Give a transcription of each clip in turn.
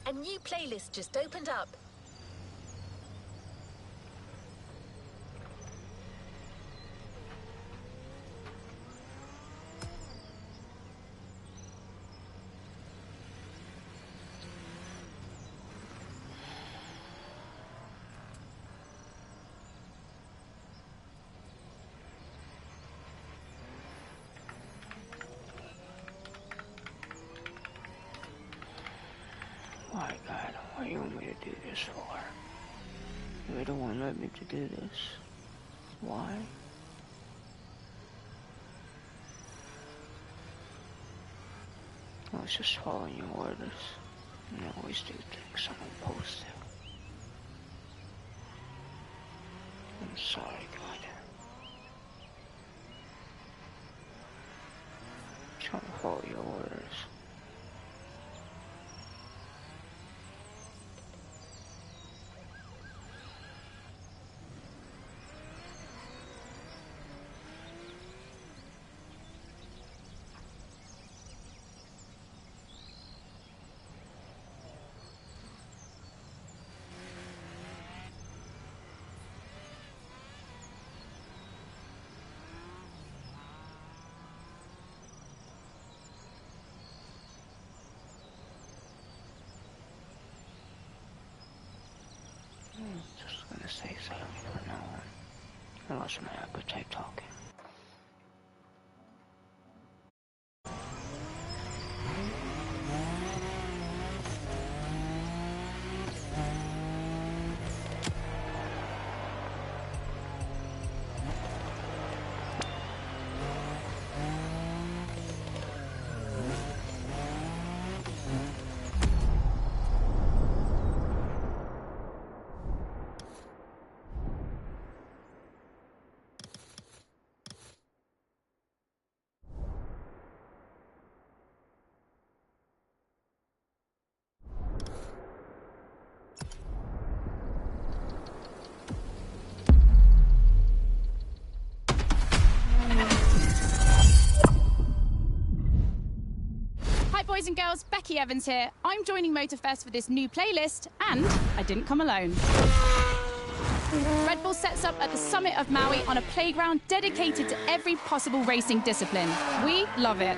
A new playlist just opened up. Why, God, what do you want me to do this for? You don't want to let me to do this. Why? I was just following your orders. And I always do things I'm supposed to. I'm sorry, God. I'm trying to follow your orders. Just gonna stay silent from now on. I lost my appetite talking. Boys and girls, Becky Evans here. I'm joining Motorfest for this new playlist, and I didn't come alone. Red Bull sets up at the summit of Maui on a playground dedicated to every possible racing discipline. We love it.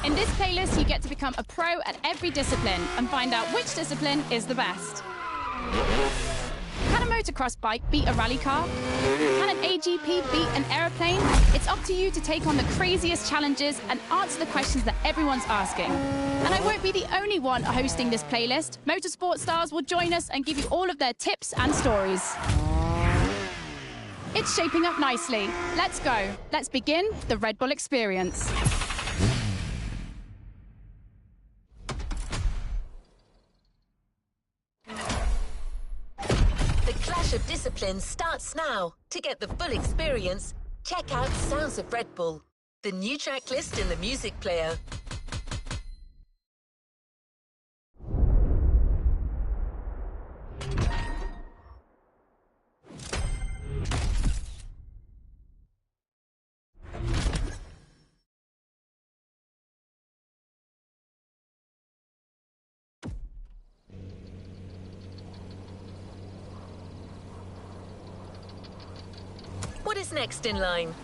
In this playlist, you get to become a pro at every discipline and find out which discipline is the best. Can a motocross bike beat a rally car? Can an AGP beat an aeroplane? It's up to you to take on the craziest challenges and answer the questions that everyone's asking. And I won't be the only one hosting this playlist. Motorsport stars will join us and give you all of their tips and stories. It's shaping up nicely. Let's go. Let's begin the Red Bull experience. The clash of disciplines starts now. To get the full experience, check out Sounds of Red Bull, the new track list in the music player. What is next in line?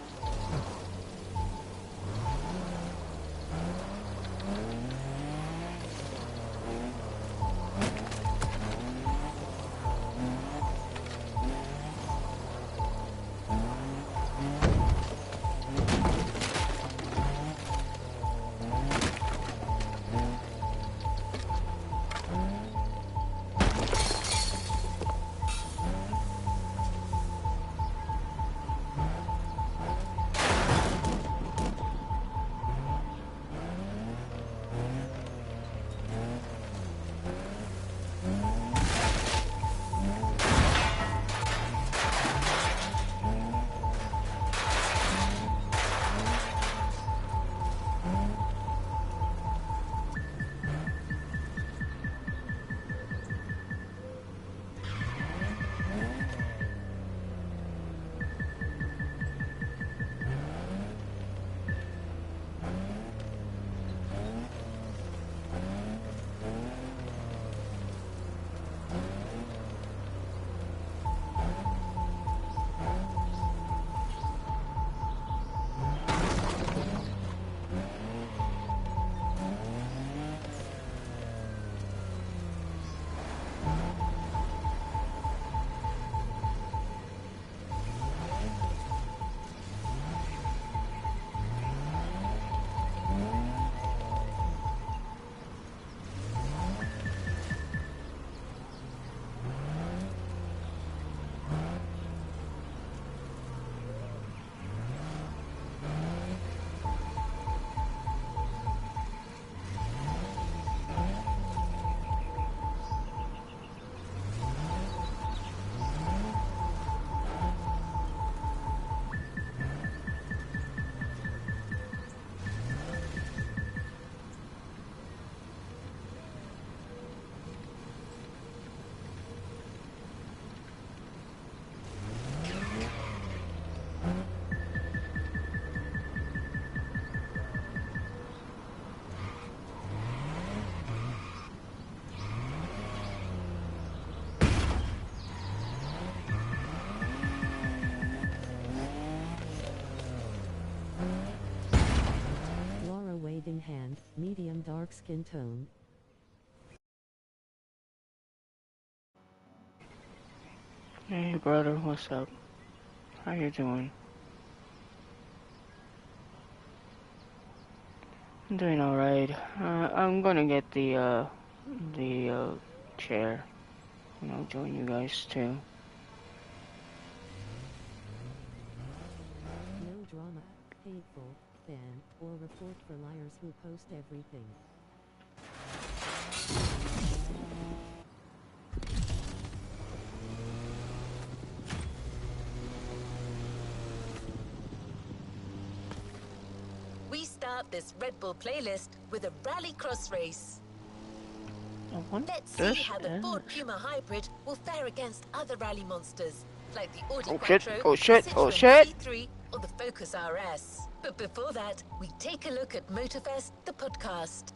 helping hand, medium dark skin tone. Hey brother, what's up? How you doing? I'm doing alright. I'm gonna get the chair, and I'll join you guys too. No drama, hateful, ban, or report for liars who post everything. We start this Red Bull playlist with a rallycross race. Let's see how the Ford Puma Hybrid will fare against other rally monsters, like the Audi Quattro, Citroen C3, or the Focus RS. But before that, we take a look at Motorfest, the podcast.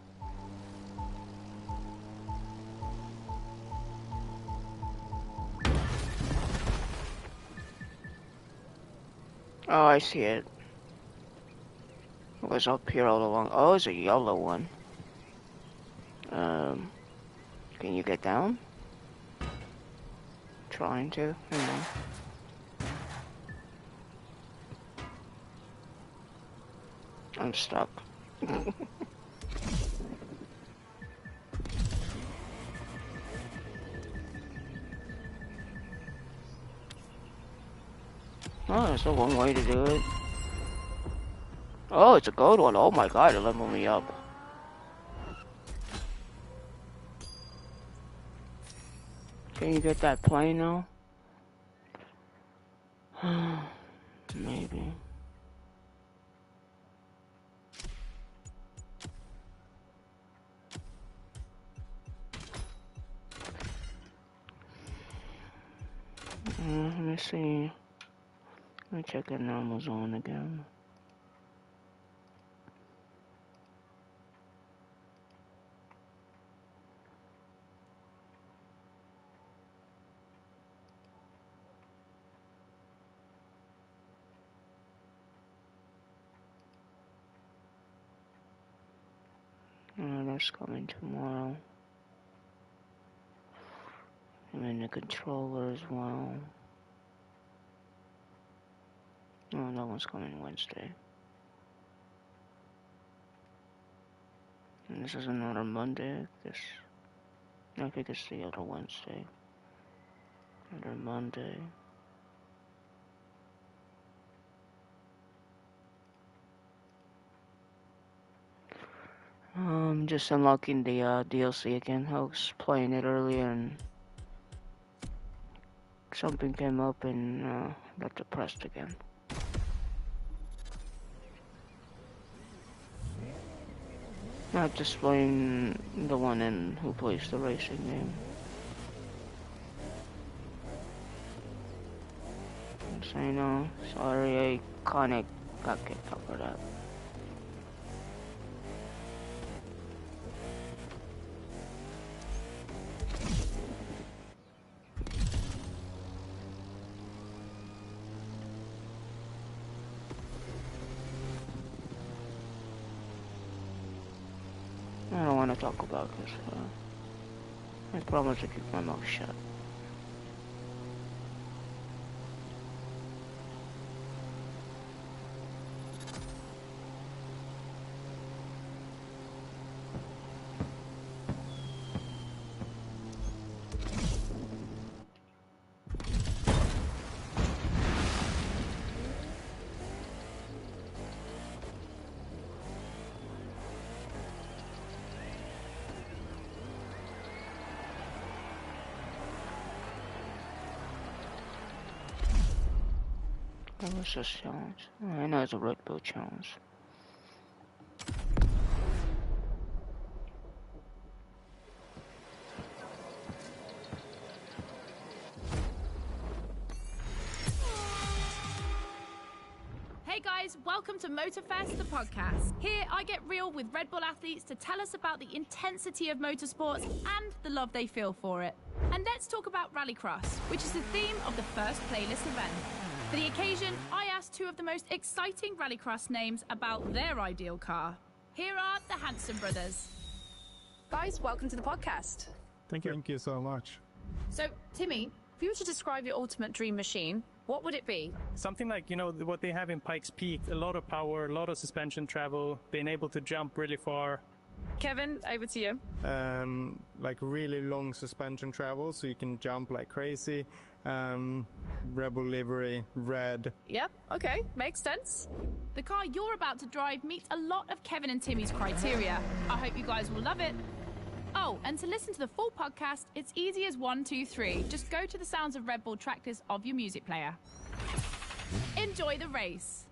Oh, I see it. It was up here all along. Oh, it's a yellow one. Can you get down? Trying to. Hang on. I'm stuck. Oh, there's the one way to do it. Oh, it's a gold one. Oh my god, it leveled me up. Can you get that plane now? Maybe. Let me see. Let me check in Amazon again. That's coming tomorrow. And then the controller as well. Oh, that one's coming Wednesday. And this is another Monday. I think it's the other Wednesday. Another Monday. Just unlocking the DLC again. I was playing it earlier and something came up and got depressed again. Not just playing the one in who plays the racing game. I'm saying no, sorry, I kinda got kicked out for that. I don't want to talk about this. I promise to keep my mouth shut. What was this challenge? I know it's a Red Bull challenge. Hey guys, welcome to Motorfest, the podcast. Here I get real with Red Bull athletes to tell us about the intensity of motorsports and the love they feel for it. And let's talk about Rallycross, which is the theme of the first playlist event. For the occasion, I asked two of the most exciting Rallycross names about their ideal car. here are the Hanson brothers. Guys, welcome to the podcast. Thank you. Thank you so much. So, Timmy, if you were to describe your ultimate dream machine, what would it be? Something like, what they have in Pikes Peak, a lot of power, a lot of suspension travel, being able to jump really far. Kevin, over to you. Like really long suspension travel, so you can jump like crazy. Rebel livery, red. Yep, okay, makes sense. The car you're about to drive meets a lot of Kevin and Timmy's criteria. I hope you guys will love it. Oh, and to listen to the full podcast, it's easy as 1, 2, 3. Just go to the Sounds of Red Bull track list of your music player. Enjoy the race.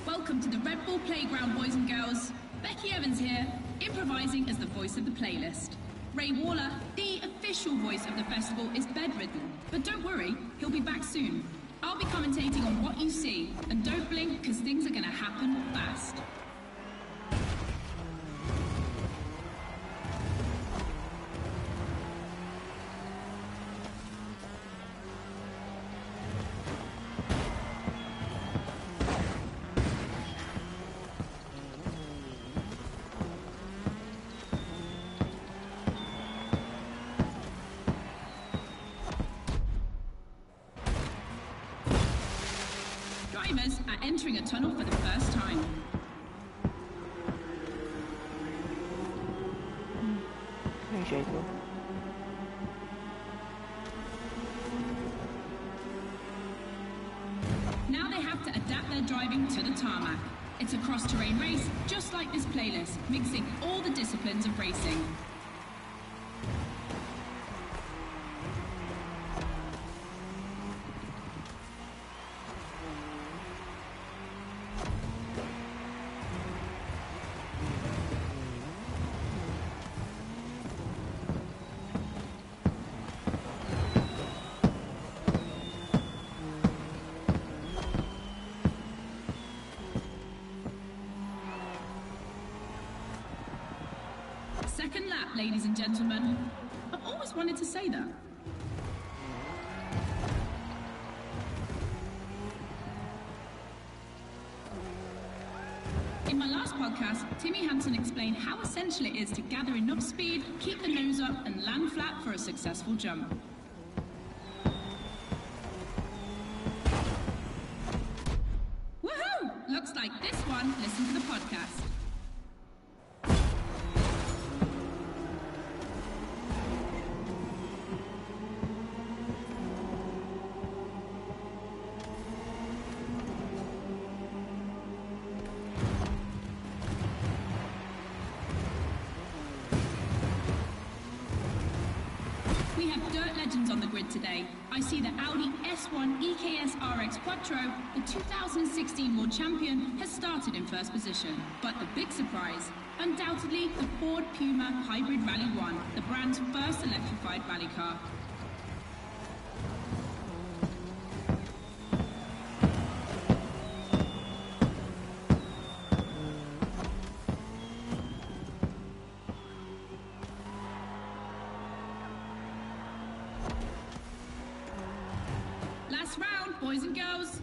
Welcome to the Red Bull Playground, boys and girls. Becky Evans here, improvising as the voice of the playlist. Ray Waller, the official voice of the festival, is bedridden. But don't worry, he'll be back soon. I'll be commentating on what you see. And don't blink, because things are going to happen fast. Drivers are entering a tunnel for the first time. Hey, Jacob. Now they have to adapt their driving to the tarmac. It's a cross-terrain race, just like this playlist, mixing all the disciplines of racing. Second lap, ladies and gentlemen. I've always wanted to say that. In my last podcast, Timmy Hanson explained how essential it is to gather enough speed, keep the nose up, and land flat for a successful jump. Woohoo! Looks like this one. Listen to the podcast. We have dirt legends on the grid today. I see the Audi S1 EKS RX Quattro, the 2016 world champion, has started in first position. But the big surprise, undoubtedly the Ford Puma Hybrid Rally 1, the brand's first electrified rally car. Last round, boys and girls.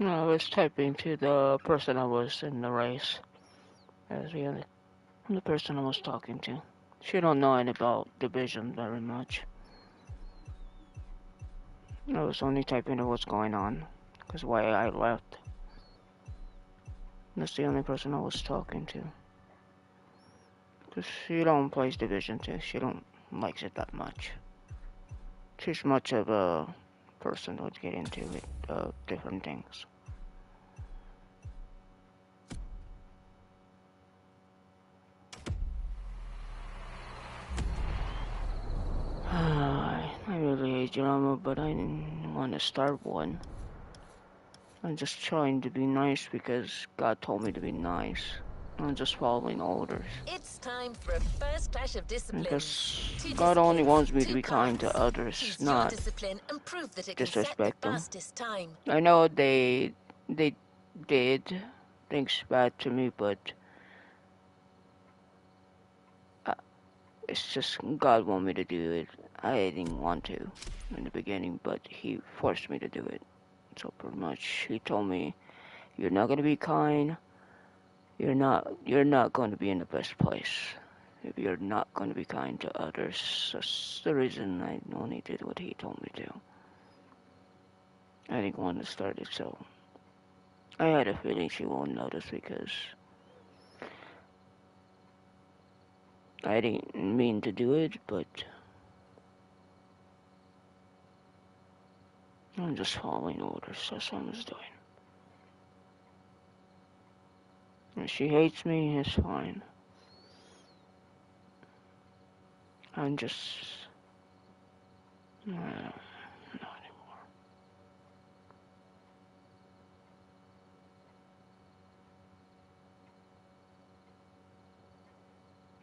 No, I was typing to the person I was in the race. As the person I was talking to. She don't know anything about division very much. I was only typing to what's going on, because why I left. That's the only person I was talking to. Because she don't play Division 2, she don't likes it that much. She's much of a person who would get into it, different things. I really hate drama, but I didn't want to start one. I'm just trying to be nice because God told me to be nice. I'm just following orders. It's time for a first clash of disciplines. Because God only wants me to be kind to others, not disrespect them. I know they did things bad to me, but it's just God wanted me to do it. I didn't want to in the beginning, but He forced me to do it. So pretty much, He told me, "You're not gonna be kind. You're not going to be in the best place if you're not going to be kind to others." That's the reason I only did what He told me to. I didn't want to start it, so I had a feeling she won't notice because I didn't mean to do it, but I'm just following orders. That's what I was doing. If she hates me, it's fine. I'm just not anymore.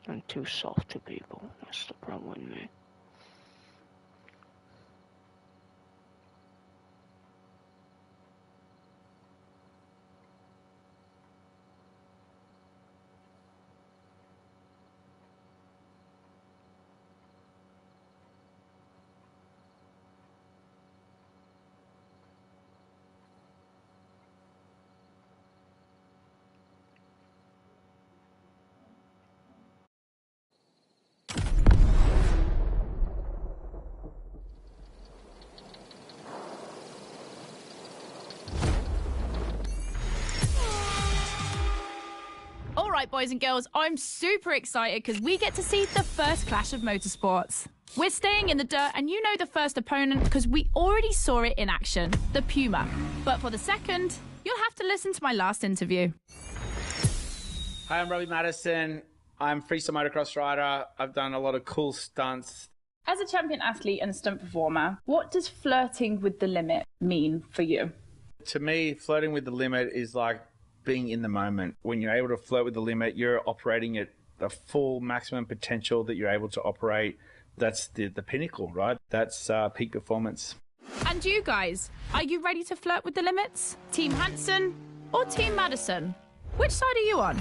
I'm too soft to people. That's the problem with me. Right, boys and girls, I'm super excited because we get to see the first clash of motorsports. We're staying in the dirt, and you know the first opponent because we already saw it in action, the Puma. But for the second, you'll have to listen to my last interview. Hi, I'm Robbie Madison. I'm freestyle motocross rider. I've done a lot of cool stunts. As a champion athlete and stunt performer, what does flirting with the limit mean for you? To me, flirting with the limit is like being in the moment. When you're able to flirt with the limit, you're operating at the full maximum potential that you're able to operate. That's the pinnacle, right? That's peak performance. And you guys, are you ready to flirt with the limits? Team Hansen or Team Madison? Which side are you on?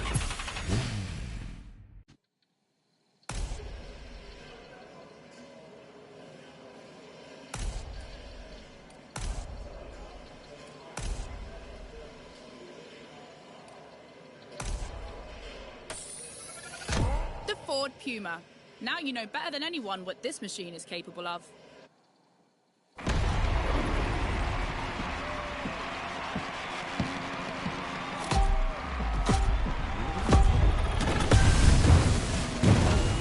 Ford Puma. Now you know better than anyone what this machine is capable of.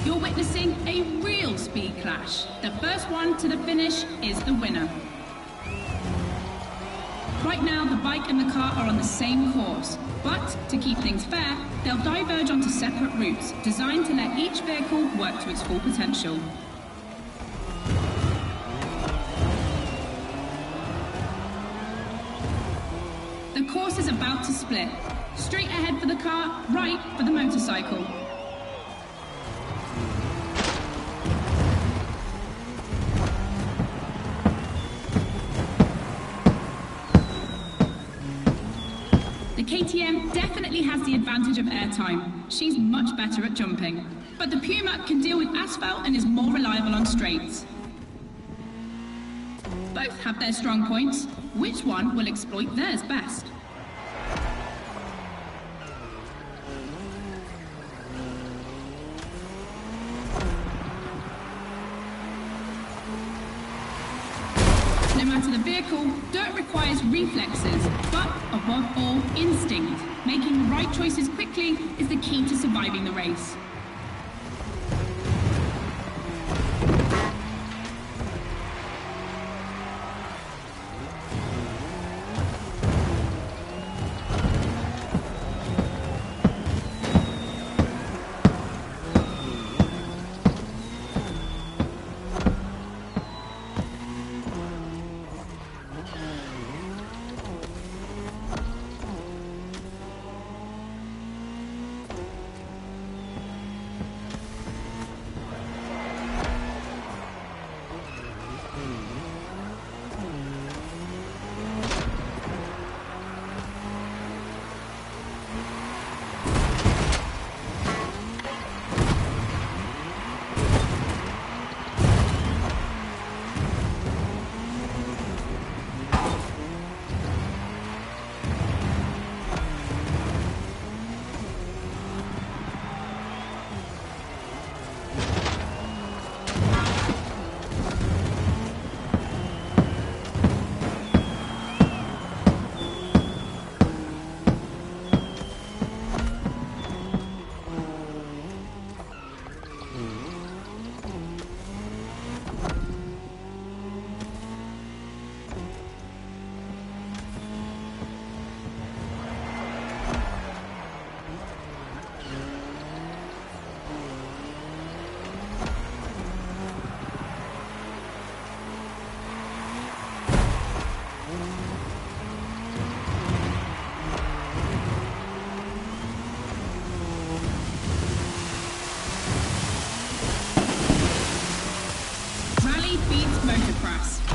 You're witnessing a real speed clash. The first one to the finish is the winner. Right now, the bike and the car are on the same course, but to keep things fair, they'll diverge onto separate routes, designed to let each vehicle work to its full potential. The course is about to split. Straight ahead for the car, right for the motorcycle. KTM definitely has the advantage of airtime. She's much better at jumping. But the Puma can deal with asphalt and is more reliable on straights. Both have their strong points. Which one will exploit theirs best? No matter the vehicle, dirt requires reflexes, but above all, instinct. Making the right choices quickly is the key to surviving the race.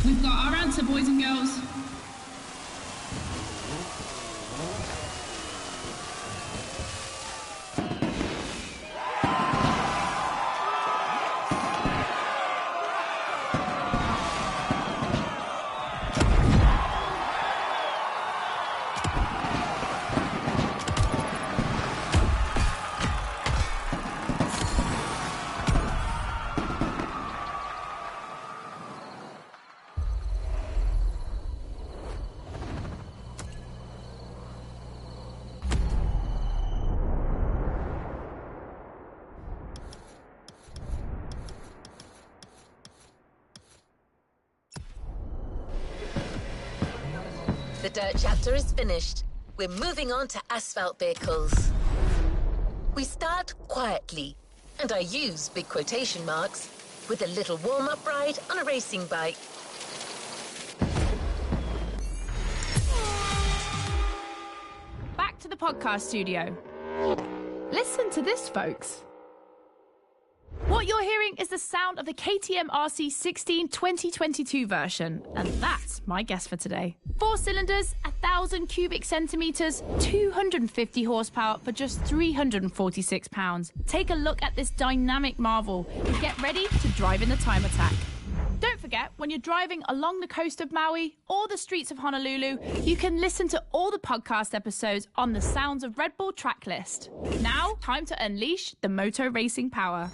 We've got our answer, boys and girls. The dirt chapter is finished. We're moving on to asphalt vehicles. We start quietly, and I use big quotation marks, with a little warm-up ride on a racing bike. Back to the podcast studio. Listen to this, folks. What you're hearing is the sound of the KTM RC16 2022 version, and that's my guess for today. 4 cylinders, 1,000 cubic centimeters, 250 horsepower for just 346 pounds. Take a look at this dynamic marvel and get ready to drive in the time attack. Don't forget, when you're driving along the coast of Maui or the streets of Honolulu, you can listen to all the podcast episodes on the Sounds of Red Bull track list. Now, time to unleash the moto racing power.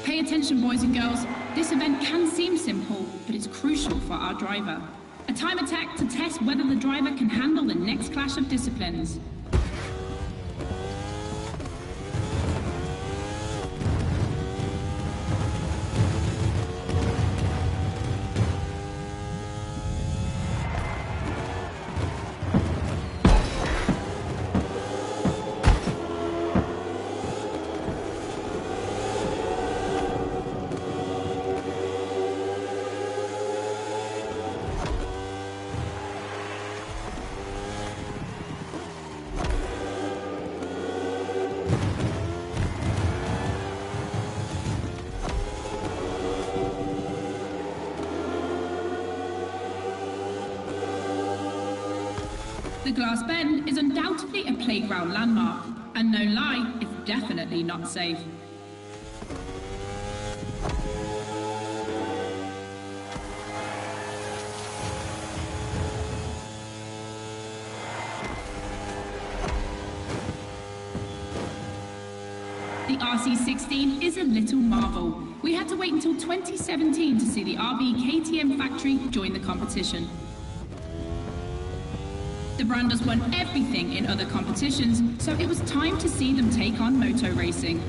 Pay attention, boys and girls. This event can seem simple, but it's crucial for our driver. A time attack to test whether the driver can handle the next clash of disciplines. The glass bend is undoubtedly a playground landmark, and no lie, it's definitely not safe. The RC16 is a little marvel. We had to wait until 2017 to see the RB KTM factory join the competition. The brand has won everything in other competitions, so it was time to see them take on moto racing.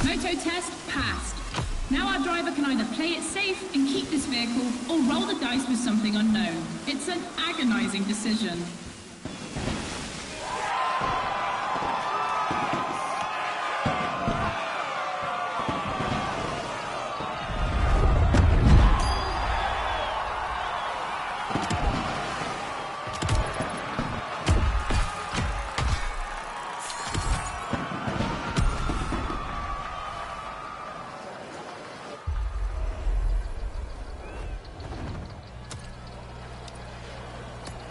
Moto test passed. Now our driver can either play it safe and keep this vehicle, or roll the dice with something unknown. It's an agonizing decision.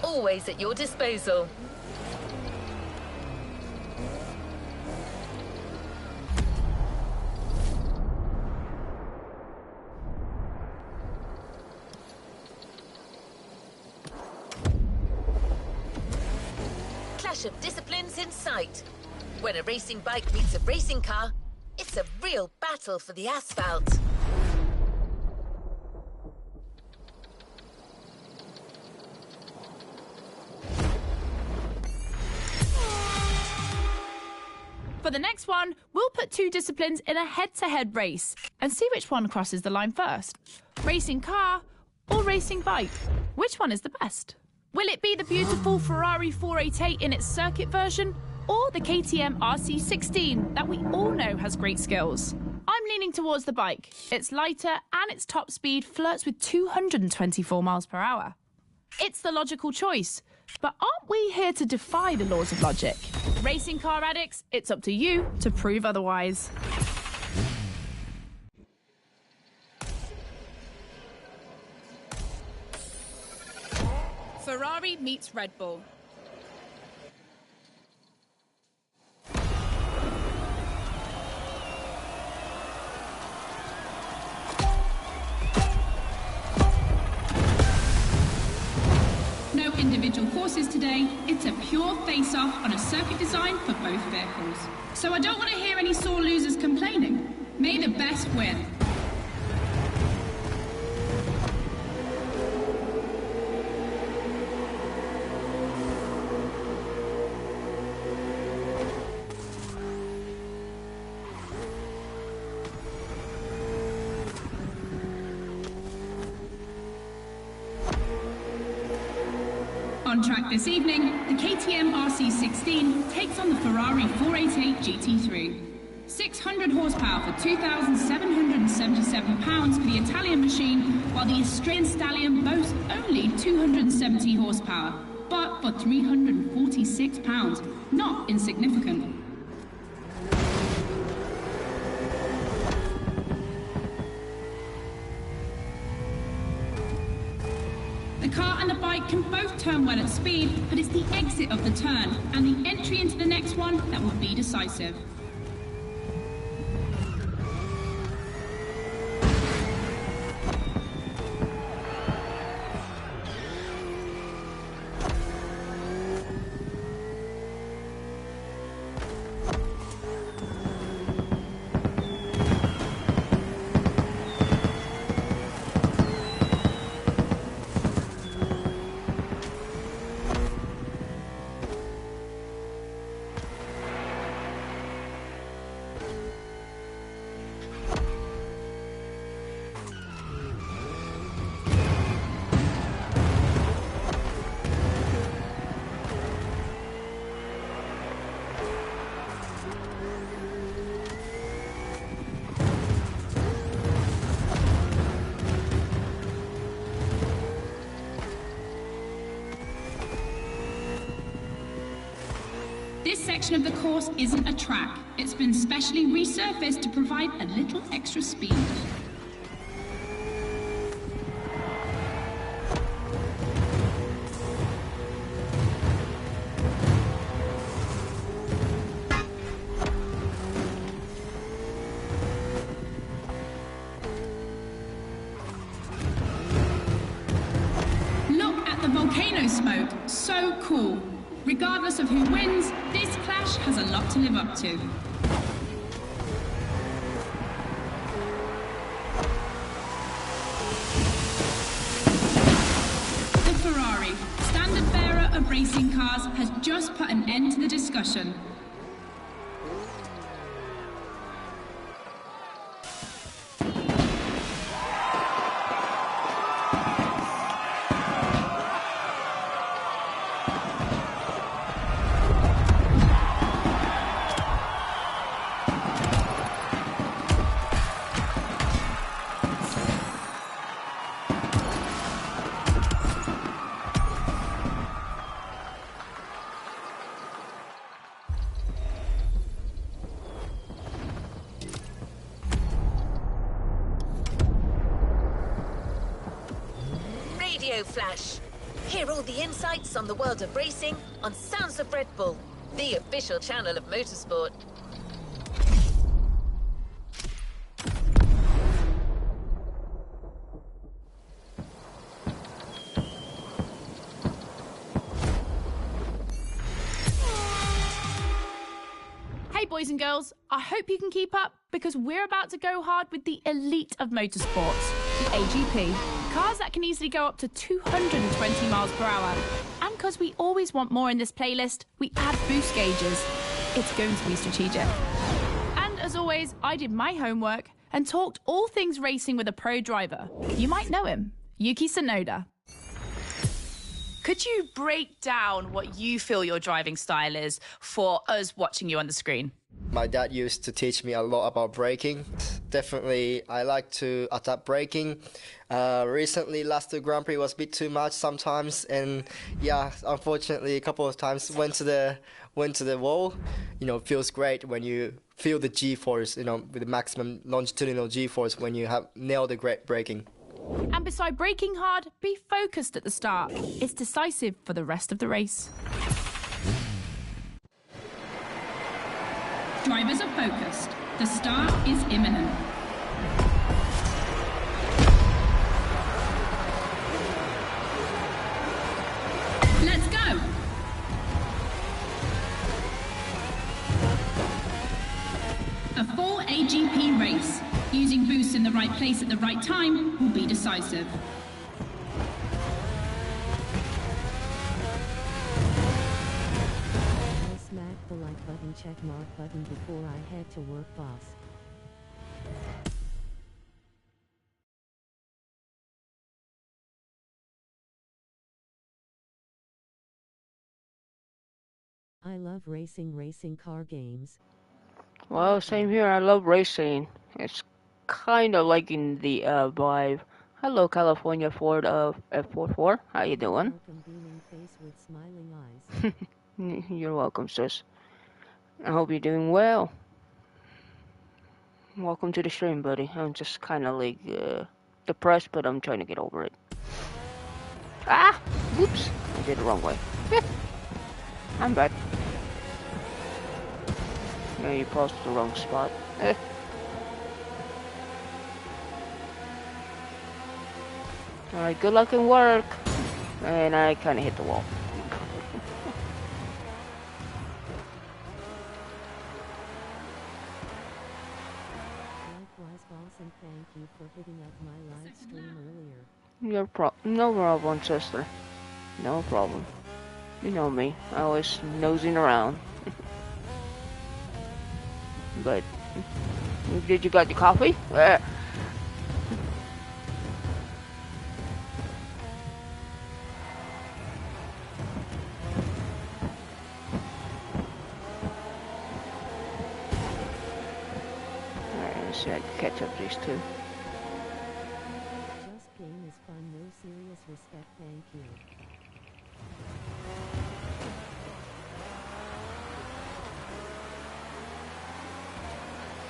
Always at your disposal. Clash of disciplines in sight. When a racing bike meets a racing car, it's a real battle for the asphalt. For the next one, we'll put two disciplines in a head-to-head race and see which one crosses the line first. Racing car or racing bike? Which one is the best? Will it be the beautiful Ferrari 488 in its circuit version, or the KTM RC16 that we all know has great skills? I'm leaning towards the bike. It's lighter and its top speed flirts with 224 miles per hour. It's the logical choice. But aren't we here to defy the laws of logic? Racing car addicts, it's up to you to prove otherwise. Ferrari meets Red Bull. No individual courses today, it's a pure face-off on a circuit designed for both vehicles. So I don't want to hear any sore losers complaining. May the best win. On track this evening, the KTM RC16 takes on the Ferrari 488 GT3. 600 horsepower for 2,777 pounds for the Italian machine, while the Austrian Stallion boasts only 270 horsepower, but for 346 pounds, not insignificant. The car and the bike can both turn well at speed, but it's the exit of the turn and the entry into the next one that will be decisive. This section of the course isn't a track. It's been specially resurfaced to provide a little extra speed. Look at the volcano smoke. So cool. Regardless of who wins, this clash has a lot to live up to. The Ferrari, standard bearer of racing cars, has just put an end to the discussion. Radio Flash. Hear all the insights on the world of racing on Sounds of Red Bull, the official channel of motorsport. Hey boys and girls, I hope you can keep up because we're about to go hard with the elite of motorsports, the AGP. Cars that can easily go up to 220 miles per hour. And because we always want more in this playlist, we add boost gauges. It's going to be strategic. And as always, I did my homework and talked all things racing with a pro driver. You might know him, Yuki Tsunoda. Could you break down what you feel your driving style is for us watching you on the screen? My dad used to teach me a lot about braking. Definitely, I like to adapt braking. Recently, last Grand Prix was a bit too much sometimes, and yeah, unfortunately, a couple of times went to the wall. You know, it feels great when you feel the G-force, you know, with the maximum longitudinal G-force when you have nailed the great braking. And beside braking hard, be focused at the start. It's decisive for the rest of the race. Drivers are focused. The start is imminent. AGP race. Using boosts in the right place at the right time will be decisive. I smacked the like button, check mark button before I head to work, boss. I love racing car games. Well, same here. I love racing. It's kind of like in the vibe. Hello, California Ford F44. How you doing? Welcome, beaming face with smiling eyes. You're welcome, sis. I hope you're doing well. Welcome to the stream, buddy. I'm just kind of like depressed, but I'm trying to get over it. Ah! Whoops! I did it the wrong way. I'm back. Yeah, you paused the wrong spot. Alright, good luck and work. And I kind of hit the wall. Likewise, boss, and thank you for hitting up my live stream earlier. No problem, sister. No problem. You know me. I always nosing around. But did you got your coffee? Alright, let's see if I can catch up these two. Just game is fun, no serious respect, thank you.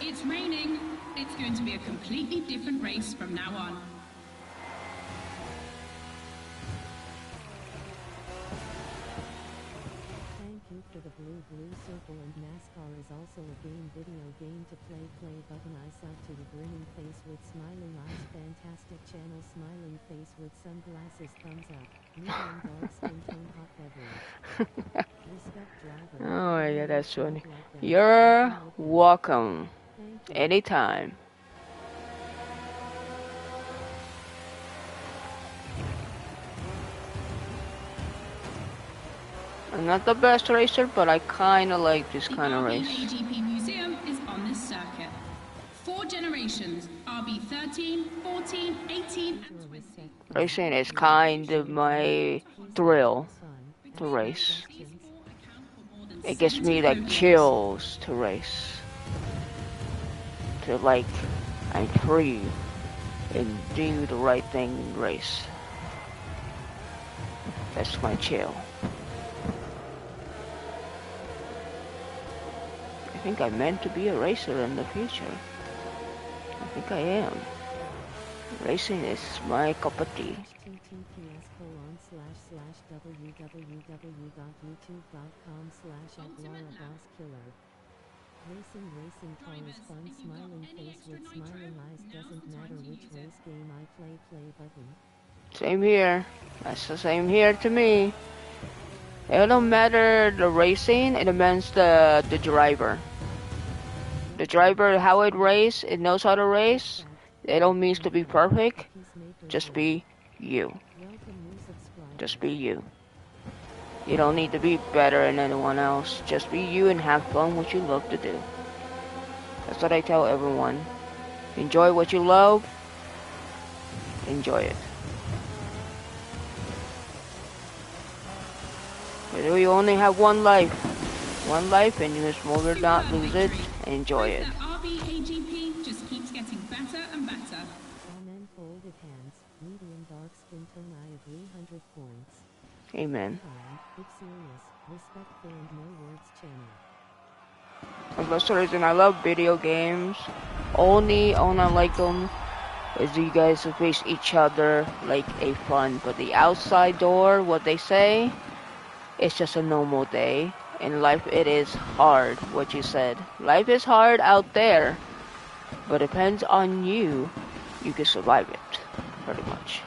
It's raining. It's going to be a completely different race from now on. Thank you for the blue circle, and NASCAR is also a video game to play button. I sub to the grinning face with smiling eyes, fantastic channel, smiling face with sunglasses, thumbs up, medium dark skin tone, hot beverage. Respect driver. Oh my god, that's funny. You're welcome. Anytime. I'm not the best racer, but I kinda like this kind of race. The AGP Museum is on this circuit. 4 generations, RB 13, 14, 18, and 20. Racing is kind of my thrill to race. It gives me like chills to race. To like, I'm free and do the right thing and race. That's my chill. I think I'm meant to be a racer in the future. I think I am. Racing is my cup of tea. https://www.youtube.com/@LaraBossKiller. Racing car is fun, smiling face with smiling eyes, doesn't matter which race game I play button. Same here. That's the same here to me. It don't matter the racing, it depends the driver. The driver, how it race, it knows how to race. It don't mean to be perfect. Just be you. Just be you. You don't need to be better than anyone else. Just be you and have fun what you love to do. That's what I tell everyone. Enjoy what you love. Enjoy it. You only have one life. One life, and you just rather not lose it. Enjoy it. RB AGP just keeps getting better and better. Amen. Folded hands, medium dark skin tone. I agree. 100 points. Amen. Big serious, respectful and no words channel. That's the reason I love video games. Only I like them is you guys face each other like a fun. But the outside door, what they say, it's just a normal day. In life, it is hard, what you said. Life is hard out there, but depends on you. You can survive it, pretty much.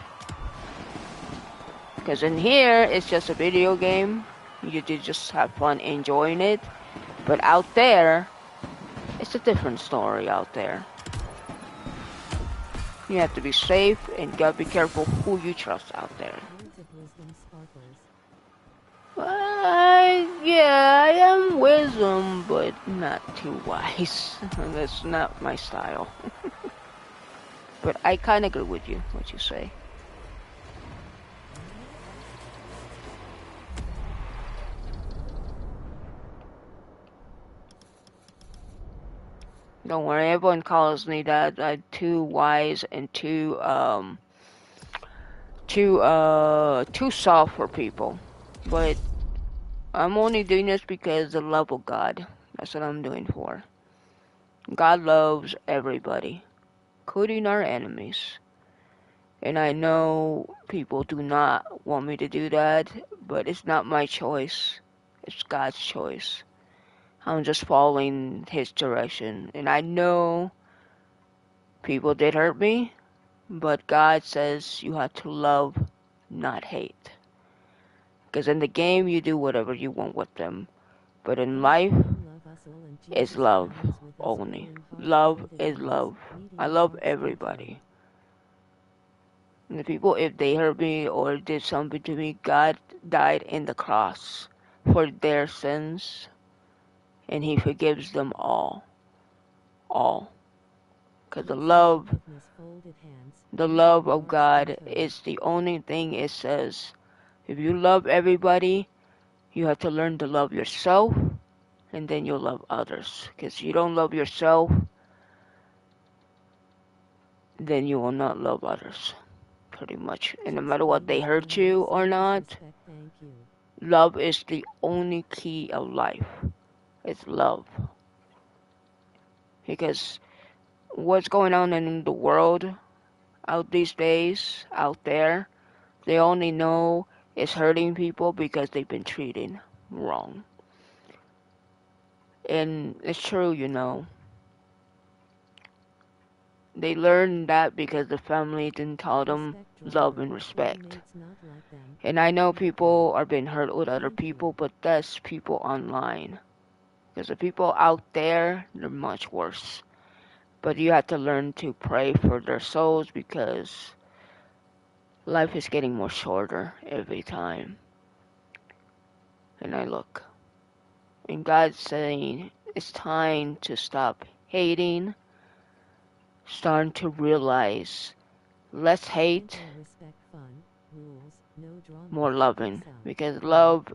Because in here, it's just a video game. You just have fun enjoying it. But out there, It's a different story out there. You have to be safe and you gotta be careful who you trust out there. Yeah, I am wisdom, but not too wise. That's not my style. But I kind of agree with you, what you say. Don't worry, everyone calls me that. I'm too wise and too soft for people. But I'm only doing this because of the love of God. That's what I'm doing for. God loves everybody, including our enemies. And I know people do not want me to do that, but it's not my choice. It's God's choice. I'm just following His direction. And I know people did hurt me, but God says you have to love, not hate. Because in the game, you do whatever you want with them. But in life, it's love only. Love is love. I love everybody. And the people, if they hurt me or did something to me, God died in the cross for their sins. And He forgives them all. All. Because the love of God is the only thing it says. If you love everybody, you have to learn to love yourself, and then you'll love others. Because if you don't love yourself, then you will not love others. Pretty much. And no matter what they hurt you or not, love is the only key of life. It's love. Because what's going on in the world out these days, out there, they only know it's hurting people because they've been treated wrong. And it's true, you know. They learned that because the family didn't tell them love and respect. And I know people are being hurt with other people, but that's people online. Because the people out there, they're much worse. But you have to learn to pray for their souls because life is getting more shorter every time. And I look. And God's saying it's time to stop hating, starting to realize less hate, more loving. Because love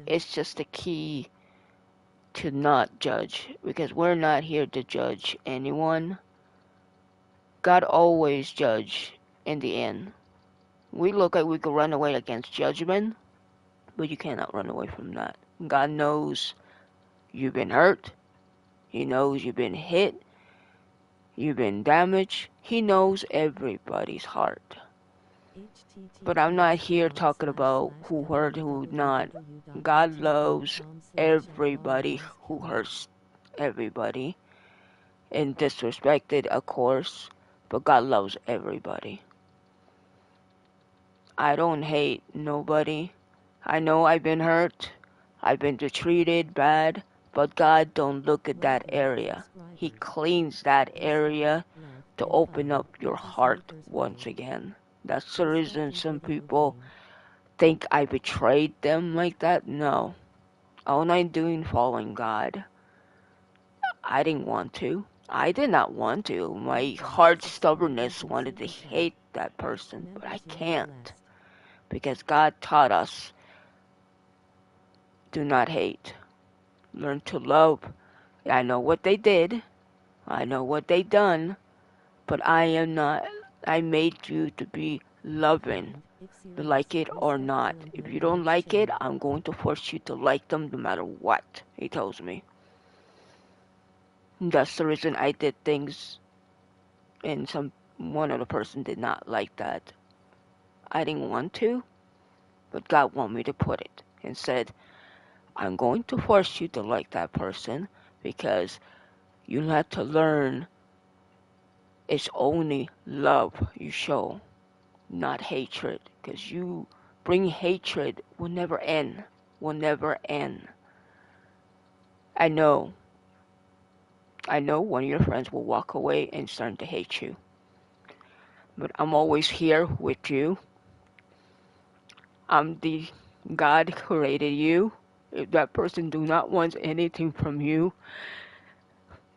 is just the key to not judge. Because we're not here to judge anyone. God always judge in the end. We look like we could run away against judgment, but you cannot run away from that. God knows you've been hurt. He knows you've been hit. You've been damaged. He knows everybody's heart. But I'm not here talking about who hurt, who not. God loves everybody who hurts everybody. And disrespected, of course. But God loves everybody. I don't hate nobody. I know I've been hurt. I've been treated bad. But God don't look at that area. He cleans that area to open up your heart once again. That's the reason some people think I betrayed them like that. No. All I'm doing following God. I didn't want to. I did not want to. My heart stubbornness wanted to hate that person, but I can't. Because God taught us, do not hate. Learn to love. I know what they did. I know what they done. But I am not. I made you to be loving. Like it or not. If you don't like it, I'm going to force you to like them no matter what, he tells me. That's the reason I did things and one other person did not like that. I didn't want to, but God wanted me to put it and said, I'm going to force you to like that person because you have to learn it's only love you show, not hatred. Because you bring hatred will never end. Will never end. I know I know one of your friends will walk away and start to hate you. But I'm always here with you. I'm the God created you. If that person do not want anything from you,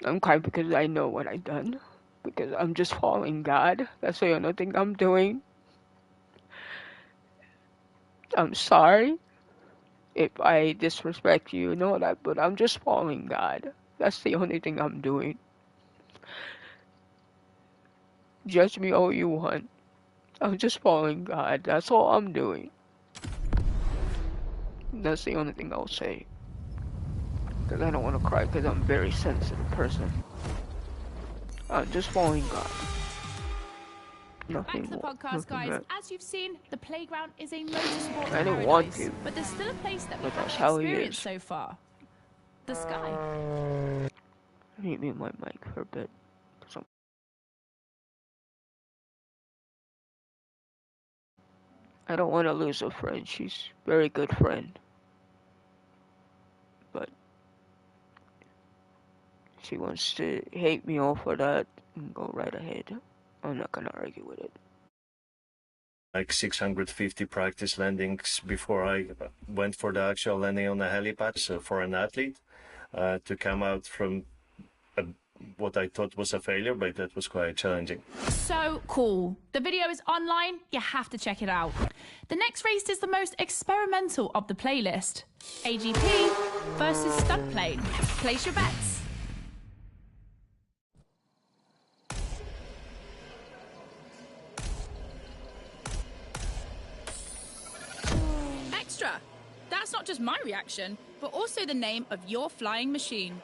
I'm crying because I know what I've done. Because I'm just following God. That's the only thing I'm doing. I'm sorry if I disrespect you and all that, but I'm just following God. That's the only thing I'm doing. Judge me all you want. I'm just following God. That's all I'm doing. That's the only thing I'll say. Because I don't want to cry because I'm a very sensitive person. I'm just following God. Nothing Back to the more. podcast, guys. As you've seen, the playground is a motorsport I didn't want paradise, to. but there's still a place that we But that's haven't how it experienced is. so far. The sky. I need me my mic for a bit. I don't want to lose a friend. She's a very good friend. But she wants to hate me all for that. Go right ahead. I'm not gonna argue with it. Like 650 practice landings before I went for the actual landing on the helipad. So for an athlete to come out from what I thought was a failure, but that was quite challenging. So cool. The video is online. You have to check it out. The next race is the most experimental of the playlist. AGP versus stunt plane. Place your bets. Extra. That's not just my reaction, but also the name of your flying machine.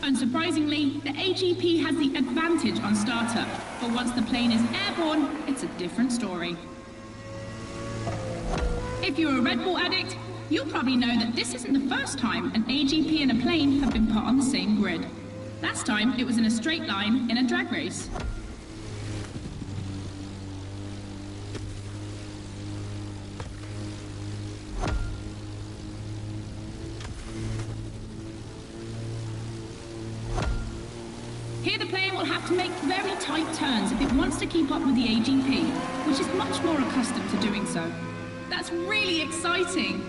Unsurprisingly, the AGP has the advantage on startup, but once the plane is airborne, it's a different story. If you're a Red Bull addict, you'll probably know that this isn't the first time an AGP and a plane have been put on the same grid. Last time, it was in a straight line in a drag race. Here the plane will have to make very tight turns if it wants to keep up with the AGP, which is much more accustomed to doing so. That's really exciting.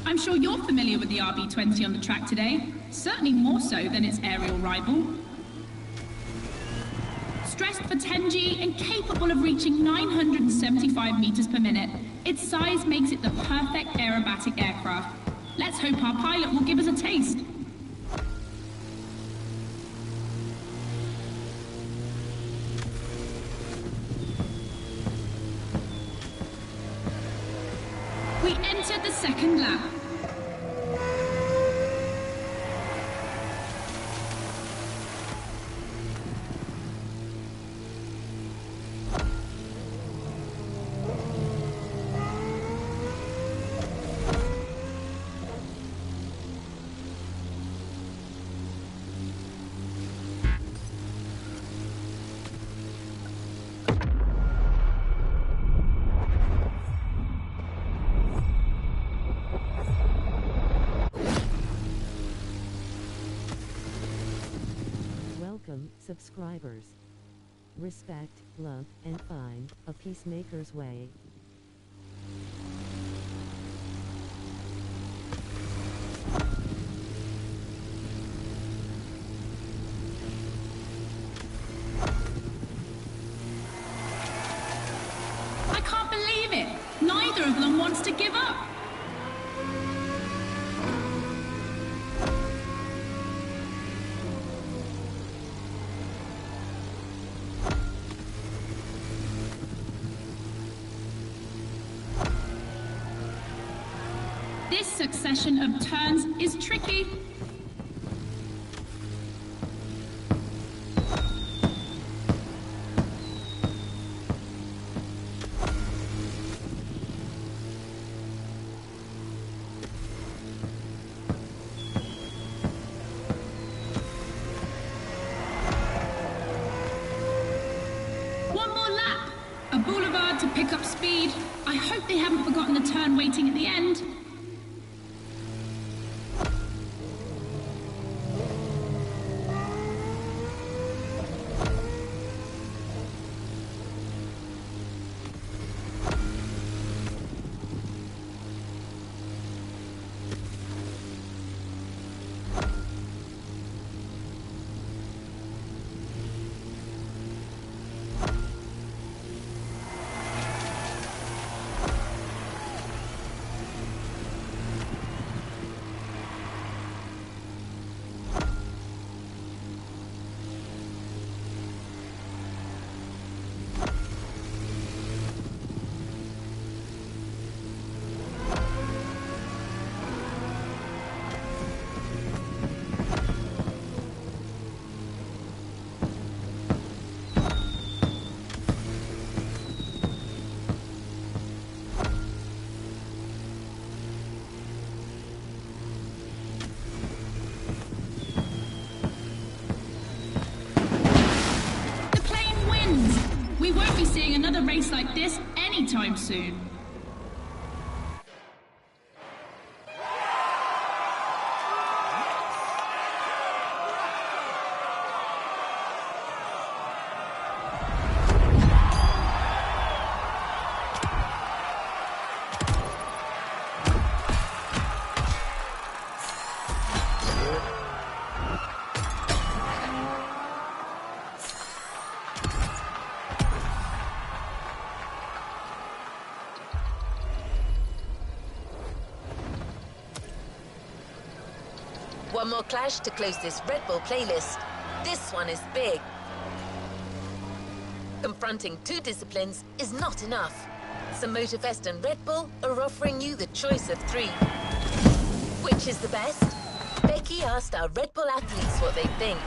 I'm sure you're familiar with the RB20 on the track today, certainly more so than its aerial rival. Stressed for 10G and capable of reaching 975 meters per minute, its size makes it the perfect aerobatic aircraft. Let's hope our pilot will give us a taste. We entered the second lap. Welcome, subscribers. Respect, love, and find a peacemaker's way. I can't believe it! Neither of them wants to give up. This succession of turns is tricky. I hope they haven't forgotten the turn waiting at the end. We won't be seeing another race like this anytime soon. One more clash to close this Red Bull playlist. This one is big. Confronting two disciplines is not enough. So Motorfest and Red Bull are offering you the choice of three. Which is the best? Becky asked our Red Bull athletes what they think.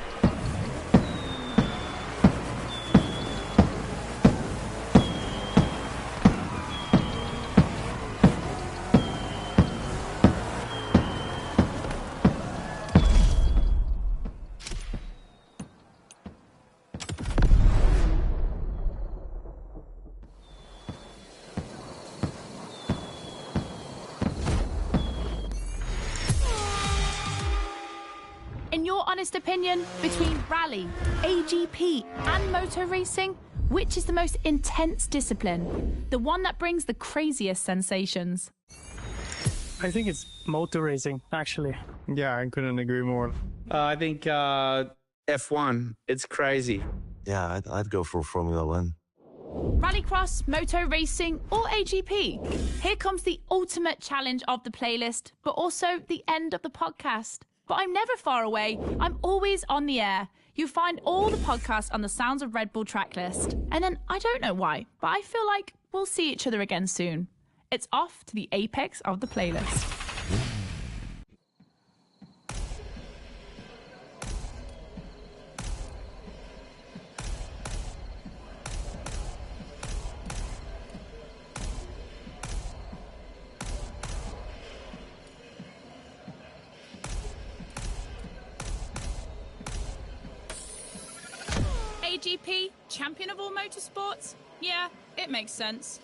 In your honest opinion, between rally, AGP and motor racing, which is the most intense discipline? The one that brings the craziest sensations? I think it's motor racing, actually. Yeah, I couldn't agree more. I think F1. It's crazy. Yeah, I'd go for Formula 1. Rallycross, moto racing, or AGP? Here comes the ultimate challenge of the playlist, but also the end of the podcast. But I'm never far away. I'm always on the air. You find all the podcasts on the Sounds of Red Bull tracklist. And then, I don't know why, but I feel like we'll see each other again soon. It's off to the apex of the playlist. AGP, champion of all motorsports? Yeah, it makes sense.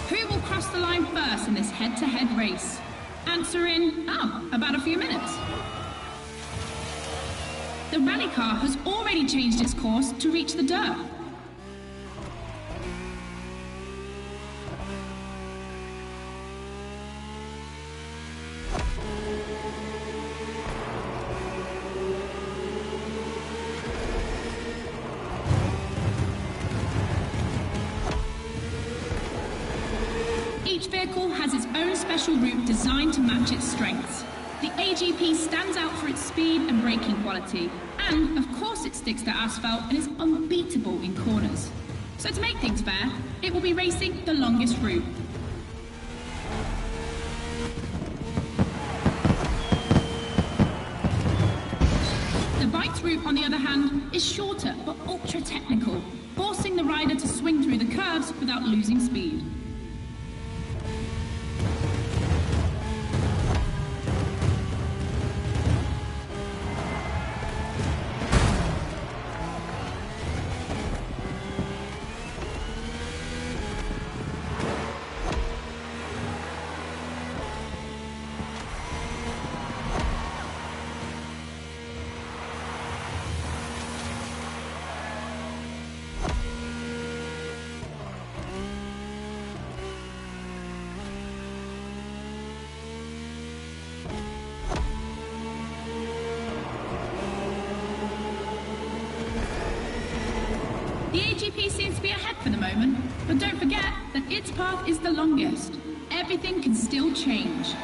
Who will cross the line first in this head-to-head race? Answer in, about a few minutes. The rally car has already changed its course to reach the dirt. Each vehicle has its own special route designed to match its strengths. The AGP stands out for its speed and braking quality, and of course it sticks to asphalt and is unbeatable in corners. So to make things fair, it will be racing the longest route. The bike's route, on the other hand, is shorter but ultra-technical, forcing the rider to swing through the curves without losing speed. The AGP seems to be ahead for the moment, but don't forget that its path is the longest. Everything can still change.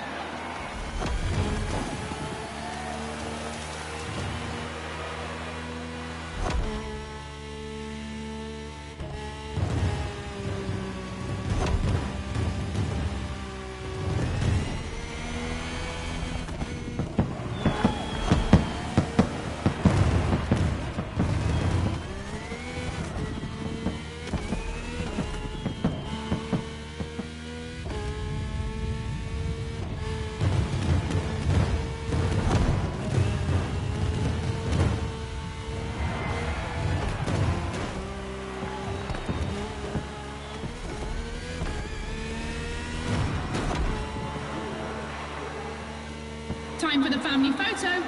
Time for the family photo.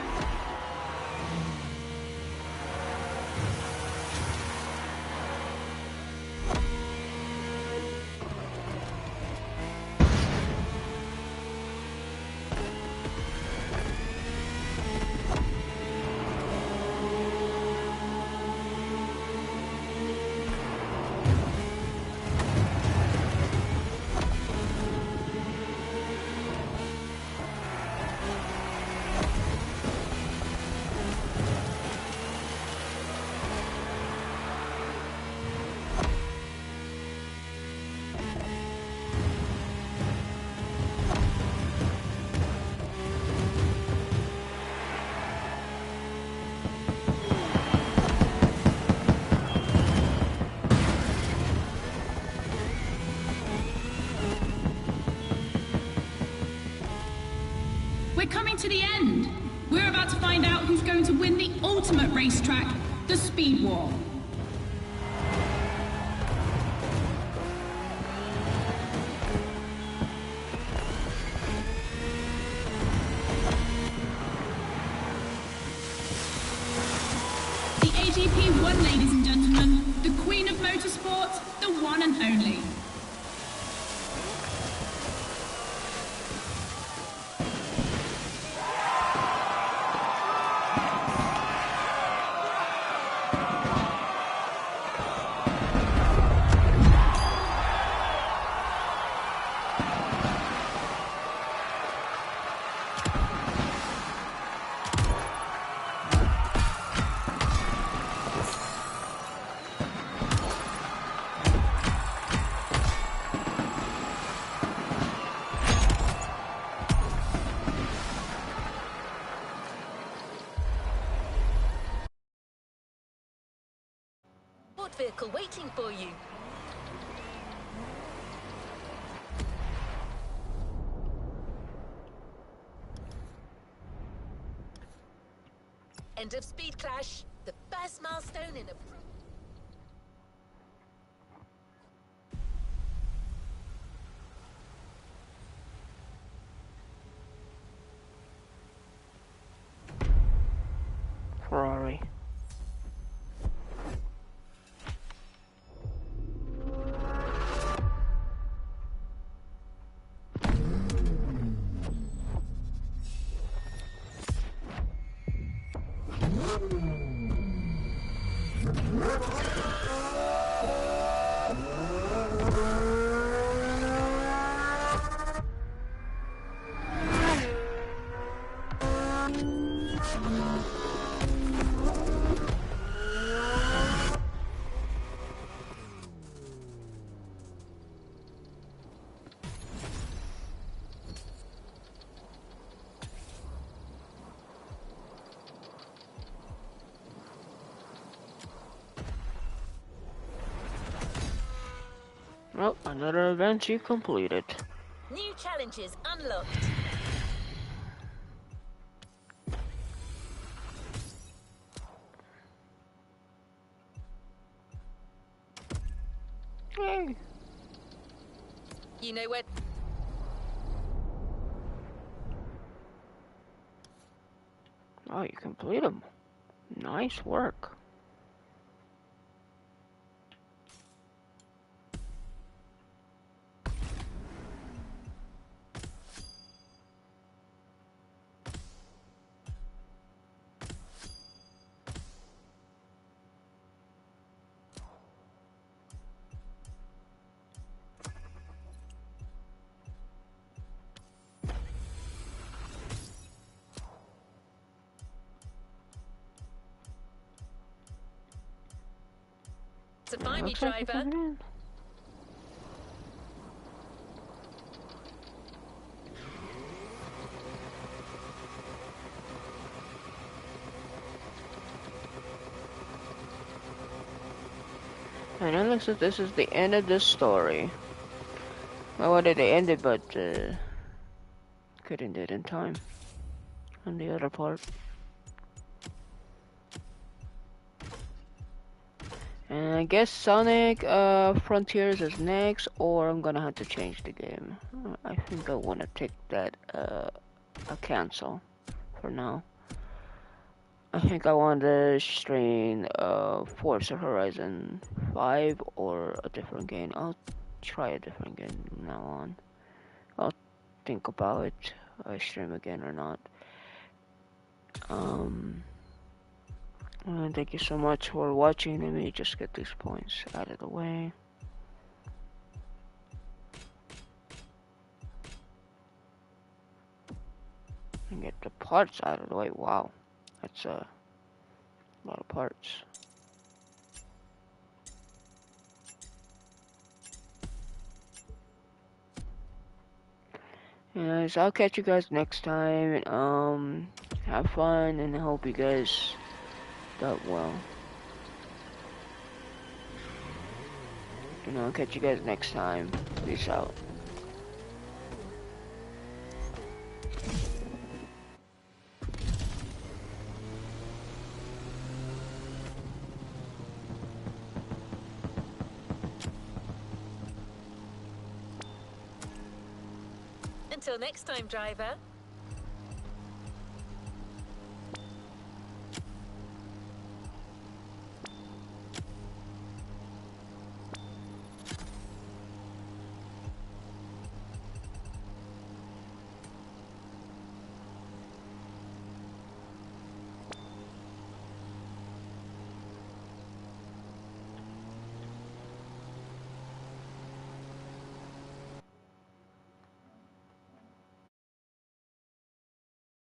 We're coming to the end. We're about to find out who's going to win the ultimate racetrack, the Speed War. The AGP won, ladies and gentlemen. The Queen of Motorsport, the one and only. Vehicle waiting for you. End of speed clash, the first milestone in a... Ferrari. Well, another adventure completed. New challenges unlocked. Yay! You know what? Oh, you complete them. Nice work. to find me, Looks like driver. you're coming in. And it looks like this is the end of this story. I wanted to end it, but couldn't do it in time on the other part. And I guess Sonic Frontiers is next, or I'm gonna have to change the game. I think I want to take that a cancel for now. I think I want to stream Forza Horizon 5 or a different game. I'll try a different game from now on. I'll think about it. I stream again or not. Thank you so much for watching. Let me just get these points out of the way. And get the parts out of the way. Wow, that's a lot of parts. Anyways, I'll catch you guys next time. Have fun, and I hope you guys got well. And I'll catch you guys next time. Peace out. Until next time, driver.